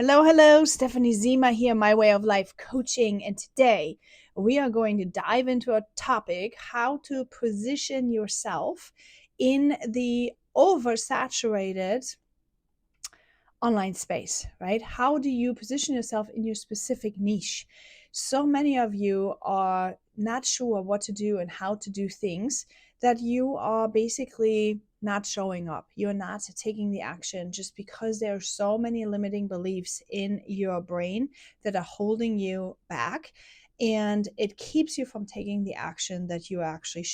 Hello, Stephanie Zima here, My Way of Life Coaching. And today we are going to dive into a topic how to position yourself in the oversaturated online space, right? How do you position yourself in your specific niche? So many of you are not sure what to do and how to do things that you are basically not showing up. You're not taking the action just because there are so many limiting beliefs in your brain that are holding you back. And it keeps you from taking the action that you actually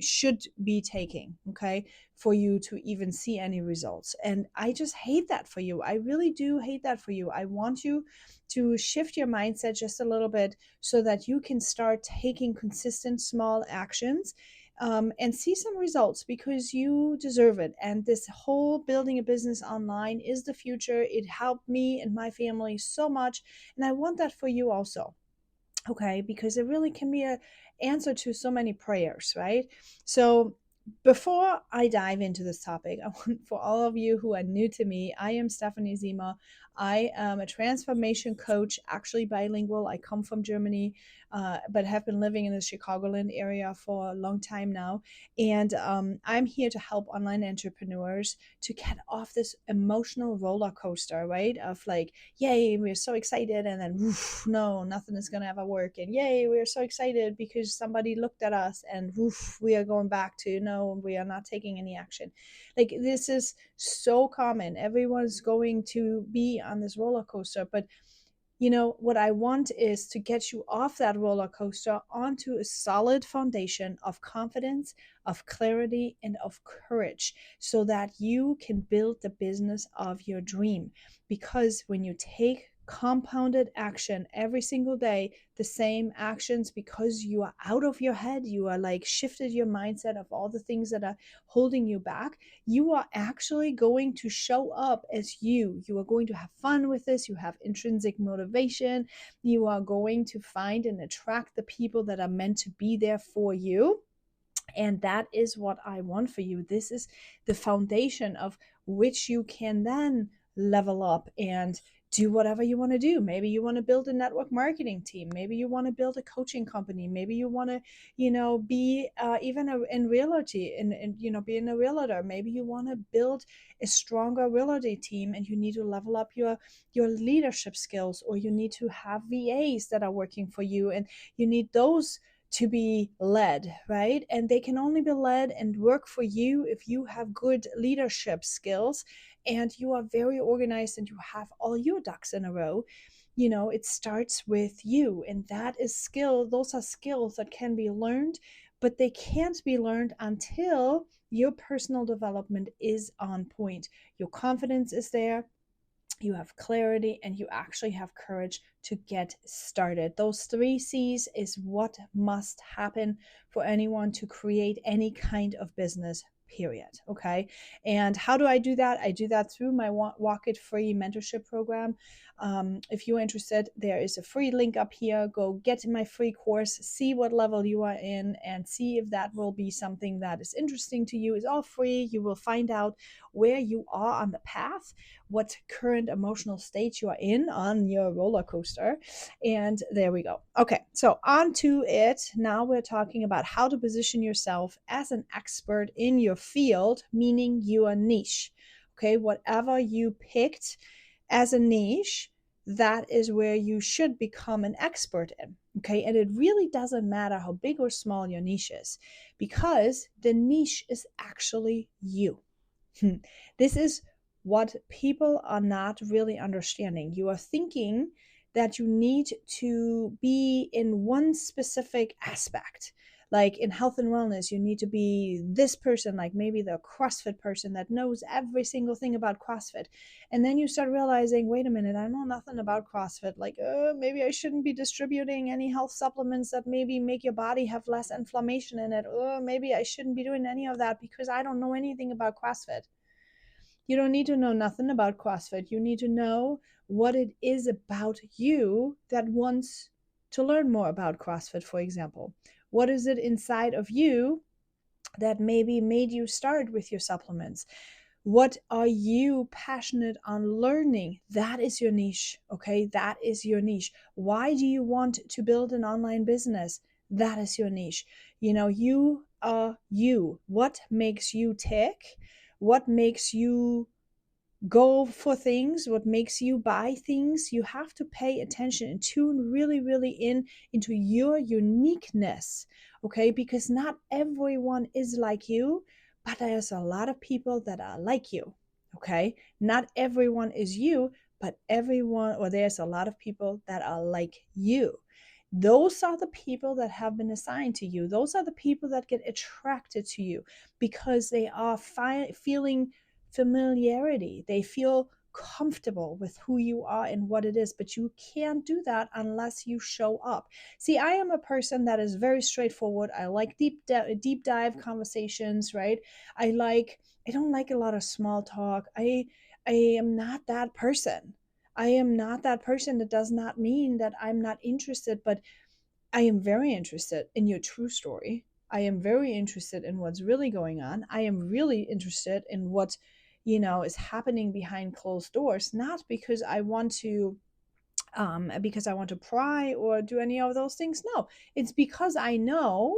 should be taking. Okay, for you to even see any results. And I just hate that for you. I really do hate that for you. I want you to shift your mindset just a little bit so that you can start taking consistent small actions and see some results because you deserve it. And this whole building a business online is the future. It helped me and my family so much. And I want that for you also. Okay, because it really can be a answer to so many prayers, right? So before I dive into this topic, I want for all of you who are new to me, I am Stephanie Zima. I am a transformation coach, actually bilingual. I come from Germany, but have been living in the Chicagoland area for a long time now. And I'm here to help online entrepreneurs to get off this emotional roller coaster, right? Of like, yay, we're so excited, and then woof, no, nothing is gonna ever work, and yay, we're so excited because somebody looked at us, and woof, we are going back to no, we are not taking any action. Like, this is so common. Everyone's going to be on this roller coaster, but what I want is to get you off that roller coaster onto a solid foundation of confidence, of clarity, and of courage so that you can build the business of your dream. Because when you take compounded action every single day, the same actions, because you are out of your head, you are like shifted your mindset of all the things that are holding you back, you are actually going to show up as you. You are going to have fun with this. You have intrinsic motivation. You are going to find and attract the people that are meant to be there for you. And that is what I want for you. This is the foundation of which you can then level up and do whatever you want to do. Maybe you want to build a network marketing team. Maybe you want to build a coaching company. Maybe you want to, be even in realty and being a realtor. Maybe you want to build a stronger realty team and you need to level up your leadership skills, or you need to have VAs that are working for you and you need those to be led, right? And they can only be led and work for you if you have good leadership skills and you are very organized and you have all your ducks in a row. It starts with you, and that is skill. Those are skills that can be learned, but they can't be learned until your personal development is on point. Your confidence is there, you have clarity, and you actually have courage to get started. Those three C's is what must happen for anyone to create any kind of business, period. Okay. And how do I do that? I do that through my Walk It Free mentorship program. If you're interested, there is a free link up here. Go get my free course, see what level you are in, and see if that will be something that is interesting to you. It's all free. You will find out where you are on the path, what current emotional state you are in on your roller coaster. And there we go. Okay, so on to it. Now we're talking about how to position yourself as an expert in your field, meaning your niche. Okay, whatever you picked as a niche, that is where you should become an expert in. Okay, and it really doesn't matter how big or small your niche is, because the niche is actually you. This is what people are not really understanding. You are thinking that you need to be in one specific aspect. Like in health and wellness, you need to be this person, like maybe the CrossFit person that knows every single thing about CrossFit. And then you start realizing, wait a minute, I know nothing about CrossFit. Like, maybe I shouldn't be distributing any health supplements that maybe make your body have less inflammation in it. Or maybe I shouldn't be doing any of that because I don't know anything about CrossFit. You don't need to know nothing about CrossFit. You need to know what it is about you that wants to learn more about CrossFit, for example. What is it inside of you that maybe made you start with your supplements? What are you passionate on learning? That is your niche. Okay, that is your niche. Why do you want to build an online business? That is your niche. You are you. What makes you tick? What makes you go for things, what makes you buy things? You have to pay attention and tune really, really into your uniqueness. Okay, because not everyone is like you, but there's a lot of people that are like you. Okay, not everyone is you, but everyone, or there's a lot of people that are like you. Those are the people that have been assigned to you. Those are the people that get attracted to you because they are feeling familiarity. They feel comfortable with who you are and what it is, but you can't do that unless you show up. See, I am a person that is very straightforward. I like deep dive conversations, right? I don't like a lot of small talk. I am not that person. I am not that person. That does not mean that I'm not interested, but I am very interested in your true story. I am very interested in what's really going on. I am really interested in what, is happening behind closed doors, not because I want to pry or do any of those things. No, it's because I know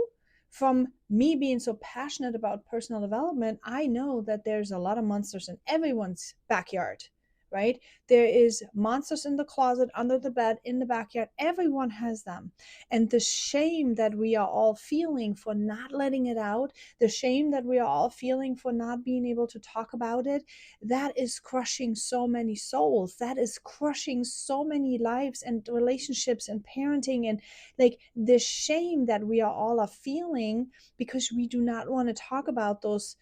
from me being so passionate about personal development, I know that there's a lot of monsters in everyone's backyard, right? There is monsters in the closet, under the bed, in the backyard. Everyone has them. And the shame that we are all feeling for not letting it out, the shame that we are all feeling for not being able to talk about it, that is crushing so many souls. That is crushing so many lives and relationships and parenting, and like the shame that we are feeling because we do not want to talk about those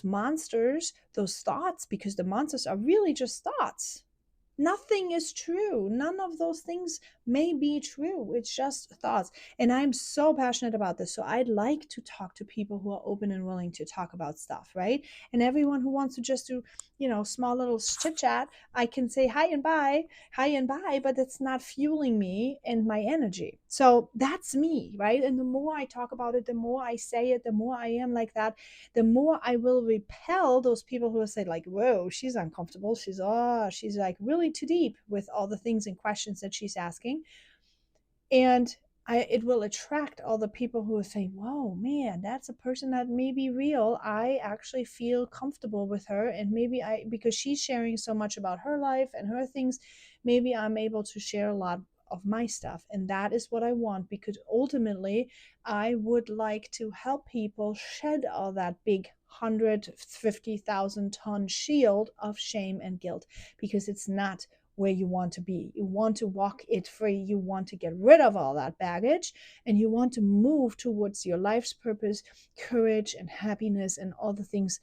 monsters, those thoughts, because the monsters are really just thoughts. Nothing is true. None of those things may be true. It's just thoughts. And I'm so passionate about this. So I'd like to talk to people who are open and willing to talk about stuff, right? And everyone who wants to just do, small little chit chat, I can say hi and bye, but it's not fueling me and my energy. So that's me, right? And the more I talk about it, the more I say it, the more I am like that, the more I will repel those people who will say like, whoa, she's uncomfortable. She's like really too deep with all the things and questions that she's asking. And it will attract all the people who will say, whoa, man, that's a person that may be real. I actually feel comfortable with her. And because she's sharing so much about her life and her things, maybe I'm able to share a lot of my stuff. And that is what I want, because ultimately I would like to help people shed all that big 150,000-ton shield of shame and guilt, because it's not where you want to be. You want to walk it free. You want to get rid of all that baggage, and you want to move towards your life's purpose, courage, and happiness, and all the things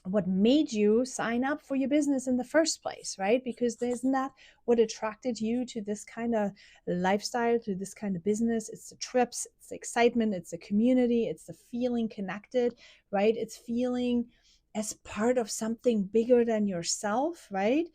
what made you sign up for your business in the first place, right? Because there's not what attracted you to this kind of lifestyle, to this kind of business. It's the trips, it's the excitement, it's the community, it's the feeling connected, right? It's feeling as part of something bigger than yourself, right?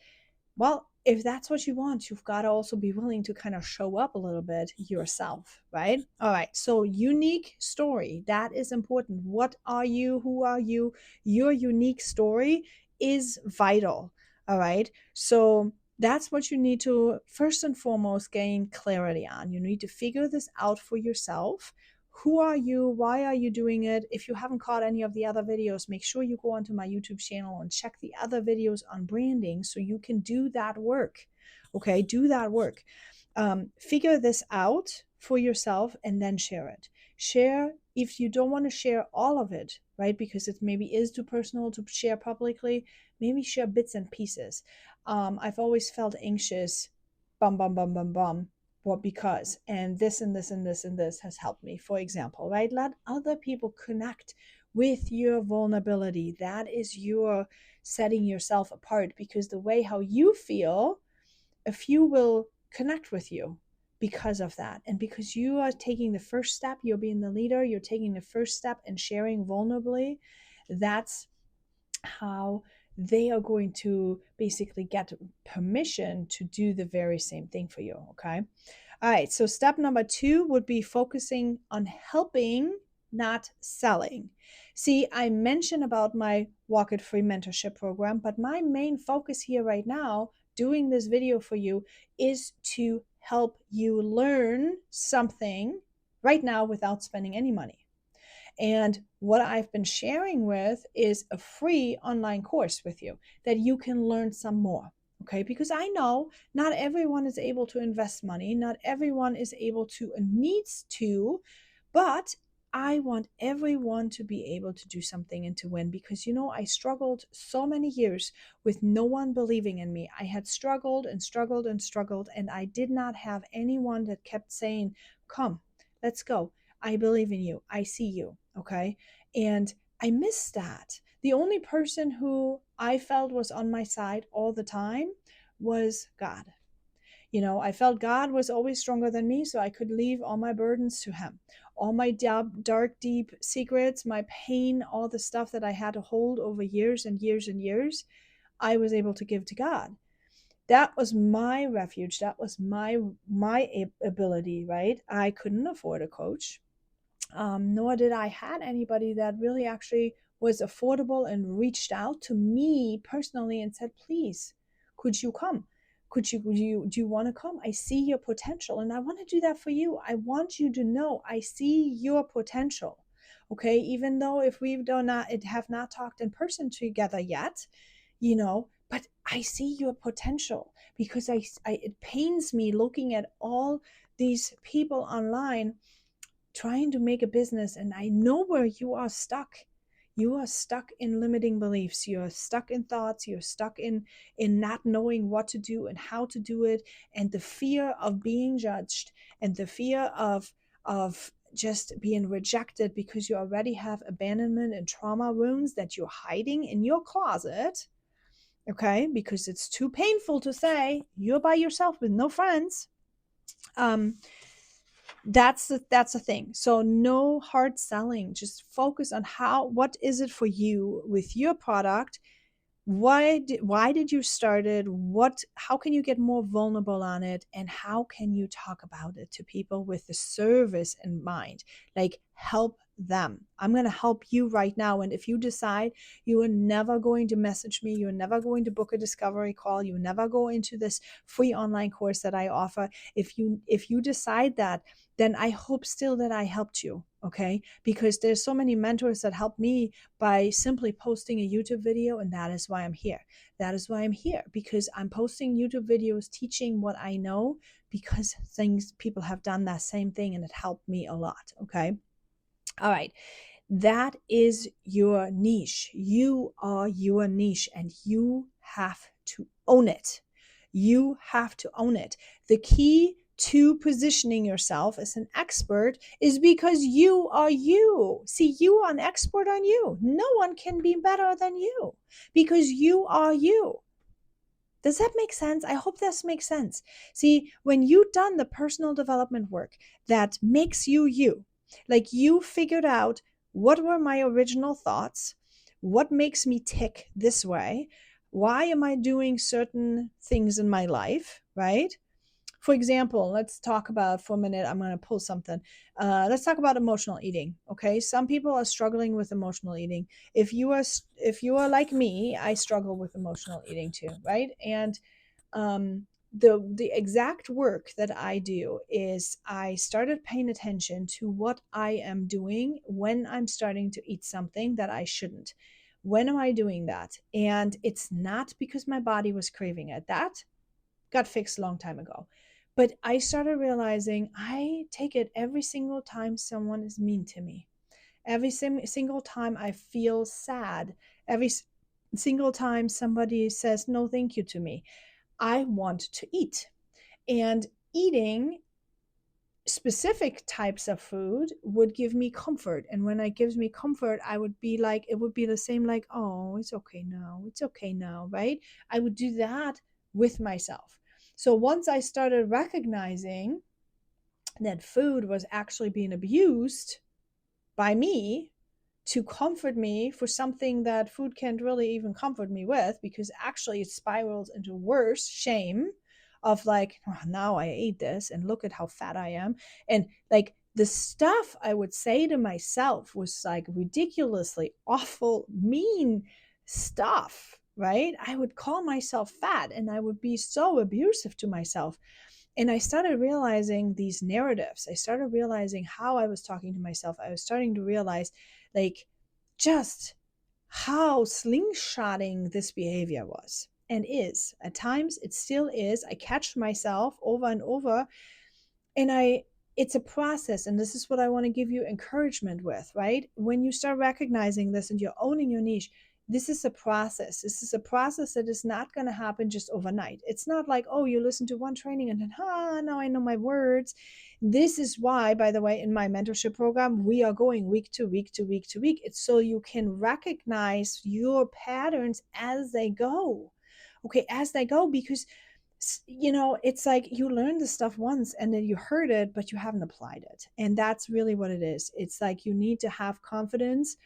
Well, if that's what you want, you've got to also be willing to kind of show up a little bit yourself, right? All right. So, unique story, that is important. What are you? Who are you? Your unique story is vital. All right. So, that's what you need to first and foremost gain clarity on. You need to figure this out for yourself. Who are you? Why are you doing it? If you haven't caught any of the other videos, make sure you go onto my YouTube channel and check the other videos on branding so you can do that work. Okay, do that work. Figure this out for yourself and then share it. Share if you don't want to share all of it, right? Because it maybe is too personal to share publicly. Maybe share bits and pieces. I've always felt anxious, bum, bum, bum, bum, bum, what because, and this and this and this and this has helped me, for example, right? Let other people connect with your vulnerability. That is your setting yourself apart, because the way how you feel, a few will connect with you because of that, and because you are taking the first step, you're being the leader, you're taking the first step and sharing vulnerably. That's how they are going to basically get permission to do the very same thing for you. Okay. All right. So step number 2 would be focusing on helping not selling. See, I mentioned about my Walk It Free mentorship program, but my main focus here right now, doing this video for you, is to help you learn something right now without spending any money. And what I've been sharing with is a free online course with you that you can learn some more. Okay, because I know not everyone is able to invest money, not everyone is able to and needs to, but I want everyone to be able to do something and to win because I struggled so many years with no one believing in me. I had struggled and struggled and struggled, and I did not have anyone that kept saying, "Come, let's go. I believe in you. I see you." Okay. And I missed that. The only person who I felt was on my side all the time was God. I felt God was always stronger than me, so I could leave all my burdens to Him. All my dark, deep secrets, my pain, all the stuff that I had to hold over years and years and years, I was able to give to God. That was my refuge. That was my ability, right? I couldn't afford a coach, nor did I had anybody that really actually was affordable and reached out to me personally and said, "Please, could you come? Do you want to come? I see your potential and I want to do that for you. I want you to know I see your potential." Okay, even though if we do not it have not talked in person together yet, but I see your potential because it pains me looking at all these people online trying to make a business, and I know where you are stuck. You are stuck in limiting beliefs, you're stuck in thoughts, you're stuck in not knowing what to do and how to do it, and the fear of being judged, and the fear of just being rejected because you already have abandonment and trauma wounds that you're hiding in your closet. Okay, because it's too painful to say you're by yourself with no friends. um that's the thing. So no hard selling, just focus on what is it for you with your product. Why did you start it? How can you get more vulnerable on it, and how can you talk about it to people with the service in mind? Like, help them. I'm going to help you right now, and if you decide you are never going to message me, you're never going to book a discovery call, you never go into this free online course that I offer, if you decide that, then I hope still that I helped you. Okay, because there's so many mentors that help me by simply posting a YouTube video, and that is why I'm here. That is why I'm here, because I'm posting YouTube videos teaching what I know, because people have done that same thing and it helped me a lot. Okay. All right. That is your niche. You are your niche and you have to own it. You have to own it. The key to positioning yourself as an expert is because you are you. See, you are an expert on you. No one can be better than you because you are you. Does that make sense? I hope this makes sense. See, when you've done the personal development work that makes you you, like you figured out what were my original thoughts, what makes me tick this way, why am I doing certain things in my life, right? For example, let's talk about for a minute. I'm going to pull something. Let's talk about emotional eating. Okay, some people are struggling with emotional eating. If you are like me, I struggle with emotional eating too, right? And the exact work that I do is I started paying attention to what I am doing when I'm starting to eat something that I shouldn't. When am I doing that? And it's not because my body was craving it. That got fixed a long time ago. But I started realizing I take it every single time someone is mean to me. Every single time I feel sad. Every single time somebody says no thank you to me. I want to eat. And eating specific types of food would give me comfort, and when it gives me comfort, I would be like, it would be the same, like, oh, it's okay now, it's okay now, right? I would do that with myself. So once I started recognizing that food was actually being abused by me to comfort me for something that food can't really even comfort me with, because actually it spirals into worse shame of like, oh, now I ate this and look at how fat I am. And like the stuff I would say to myself was like ridiculously awful, mean stuff, right? I would call myself fat and I would be so abusive to myself. And I started realizing these narratives. I started realizing how I was talking to myself. I was starting to realize, like, just how slingshotting this behavior was and is. At times, it still is. I catch myself over and over, and it's a process, and this is what I want to give you encouragement with, right? When you start recognizing this and you're owning your niche, this is a process. This is a process that is not going to happen just overnight. It's not like, oh, you listen to one training and then now I know my words. This is why, by the way, in my mentorship program, we are going week to week to week to week. It's so you can recognize your patterns as they go. Okay, as they go, because it's like you learned the stuff once and then you heard it, but you haven't applied it. And that's really what it is. It's like you need to have confidence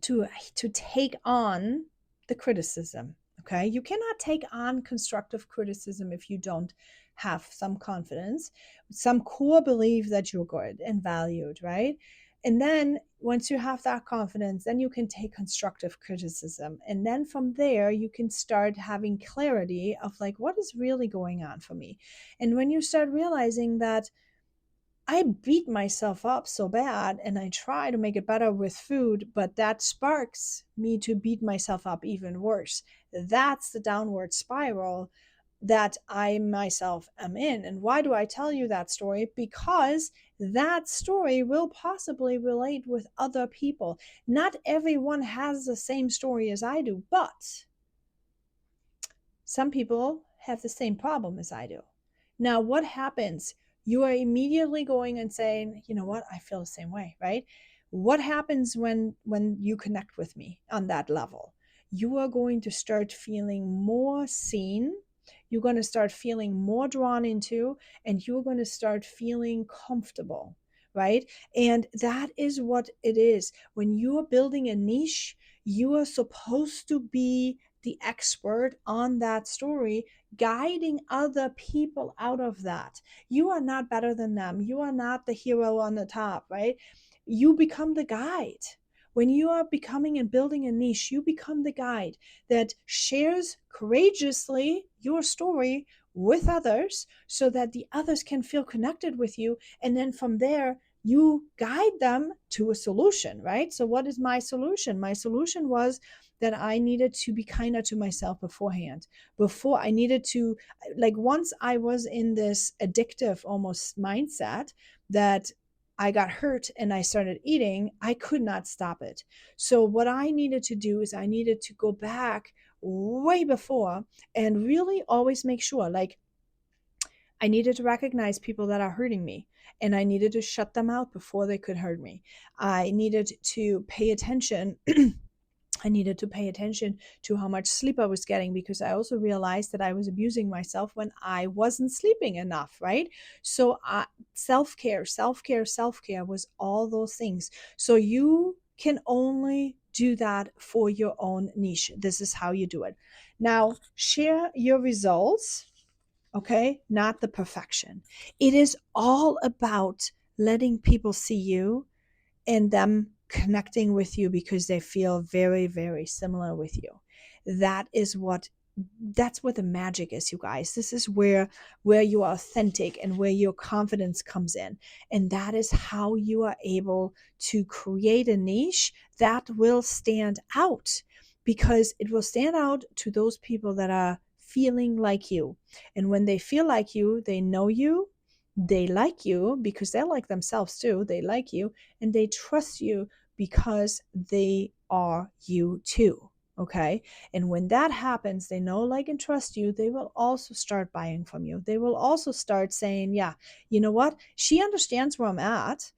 to take on the criticism. Okay, you cannot take on constructive criticism if you don't have some confidence, some core belief that you're good and valued, right? And then once you have that confidence, then you can take constructive criticism, and then from there you can start having clarity of like, what is really going on for me? And when you start realizing that I beat myself up so bad and I try to make it better with food, but that sparks me to beat myself up even worse. That's the downward spiral that I myself am in. And why do I tell you that story? Because that story will possibly relate with other people. Not everyone has the same story as I do, but some people have the same problem as I do. Now, what happens? You are immediately going and saying, you know what, I feel the same way, right? What happens when you connect with me on that level? You are going to start feeling more seen. You're going to start feeling more drawn into, and you're going to start feeling comfortable, right? And that is what it is. When you are building a niche, you are supposed to be the expert on that story, guiding other people out of that. You are not better than them. You are not the hero on the top, right? You become the guide. When you are becoming and building a niche, you become the guide that shares courageously your story with others so that the others can feel connected with you. And then from there, you guide them to a solution, right? So, what is my solution? My solution was that I needed to be kinder to myself beforehand. Before I needed to, like, once I was in this addictive almost mindset that I got hurt and I started eating, I could not stop it. So, what I needed to do is I needed to go back way before and really always make sure, like, I needed to recognize people that are hurting me and I needed to shut them out before they could hurt me. I needed to pay attention. I needed to pay attention to how much sleep I was getting because I also realized that I was abusing myself when I wasn't sleeping enough, right? So, self care, self care, self care was all those things. So, you can only do that for your own niche. This is how you do it. Now, share your results, okay? Not the perfection. It is all about letting people see you and them connecting with you because they feel very, very similar with you. That is what that's what the magic is, you guys. This is where you are authentic and where your confidence comes in. And that is how you are able to create a niche that will stand out, because it will stand out to those people that are feeling like you. And when they feel like you, they know you, they like you because they like themselves too. They like you and they trust you because they are you too. Okay. And when that happens, they know, like, and trust you, they will also start buying from you. They will also start saying, yeah, you know what? She understands where I'm at.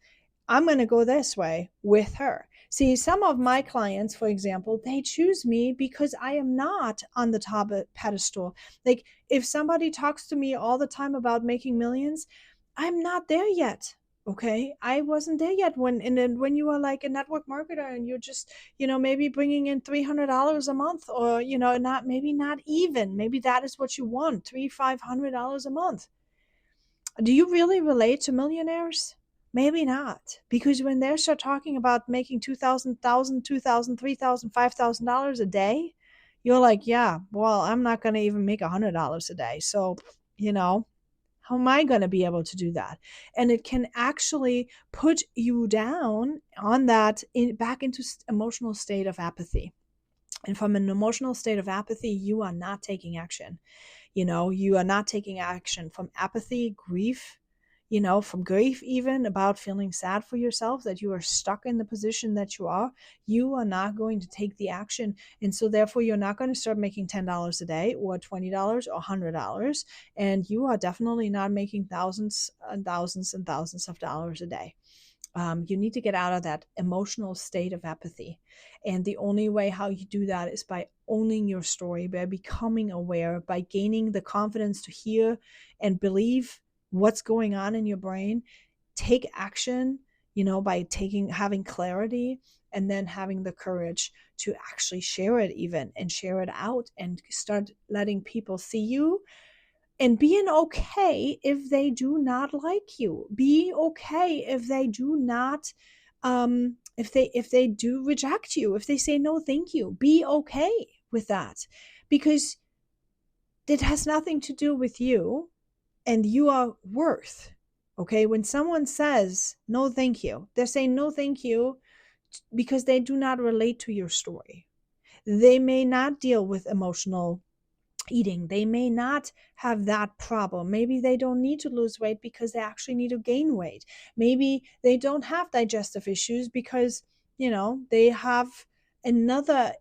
I'm going to go this way with her. See, some of my clients, for example, they choose me because I am not on the top pedestal. Like, if somebody talks to me all the time about making millions, I'm not there yet. Okay, I wasn't there yet and then when you are like a network marketer and you're just, maybe bringing in $300 a month, or, not, maybe not even, maybe that is what you want, $300-500 a month. Do you really relate to millionaires? Maybe not. Because when they start talking about making $2,000, $5,000 a day, you're like, yeah, well, I'm not going to even make $100 a day. So, you know, how am I going to be able to do that? And it can actually put you down on that back into emotional state of apathy. And from an emotional state of apathy, you are not taking action. You are not taking action from apathy, grief, from grief, even about feeling sad for yourself that you are stuck in the position that you are not going to take the action. And so therefore you're not going to start making $10 a day or $20 or $100. And you are definitely not making thousands and thousands and thousands of dollars a day. You need to get out of that emotional state of apathy. And the only way how you do that is by owning your story, by becoming aware, by gaining the confidence to hear and believe what's going on in your brain, take action, by having clarity, and then having the courage to actually share it even and share it out and start letting people see you, and being okay if they do not like you. Be okay if they do not, if they do reject you, if they say no thank you. Be okay with that, because it has nothing to do with you, and you are worth. Okay, when someone says no thank you, they're saying no thank you because they do not relate to your story. They may not deal with emotional eating. They may not have that problem. Maybe they don't need to lose weight because they actually need to gain weight. Maybe they don't have digestive issues because, they have another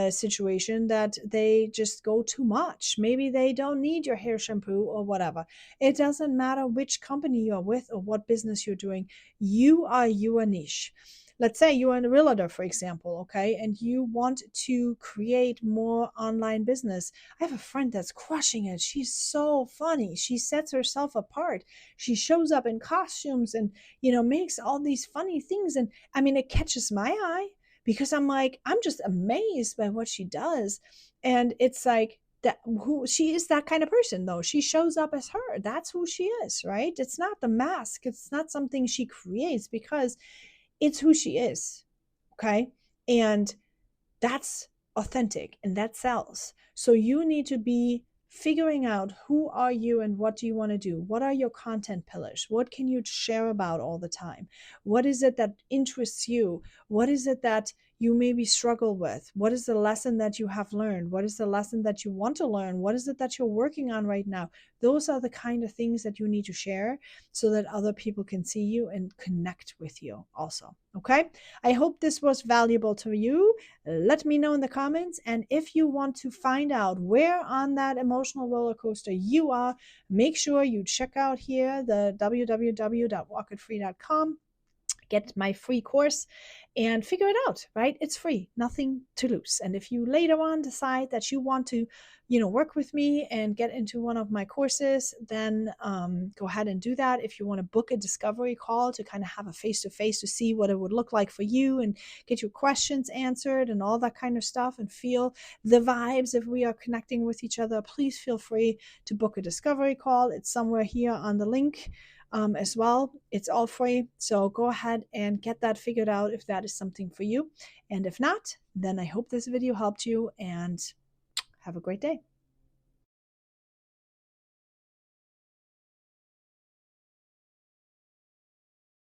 situation that they just go too much. Maybe they don't need your hair shampoo or whatever. It doesn't matter which company you're with or what business you're doing. You are your niche. Let's say you're a realtor, for example, okay, and you want to create more online business. I have a friend that's crushing it. She's so funny. She sets herself apart. She shows up in costumes and, makes all these funny things. And I mean, it catches my eye because I'm just amazed by what she does. And it's like, that who she is, that kind of person, though. She shows up as her. That's who she is, right? It's not the mask. It's not something she creates, because it's who she is. Okay. And that's authentic and that sells. So you need to be figuring out who are you and what do you want to do? What are your content pillars? What can you share about all the time? What is it that interests you? What is it that you maybe struggle with? What is the lesson that you have learned? What is the lesson that you want to learn? What is it that you're working on right now? Those are the kind of things that you need to share so that other people can see you and connect with you also. Okay. I hope this was valuable to you. Let me know in the comments. And if you want to find out where on that emotional roller coaster you are, make sure you check out here the www.walkitfree.com. Get my free course and figure it out, right? It's free, nothing to lose. And if you later on decide that you want to, work with me and get into one of my courses, then go ahead and do that. If you want to book a discovery call to kind of have a face-to-face to see what it would look like for you and get your questions answered and all that kind of stuff and feel the vibes if we are connecting with each other, please feel free to book a discovery call. It's somewhere here on the link. As well. It's all free. So go ahead and get that figured out if that is something for you. And if not, then I hope this video helped you, and have a great day.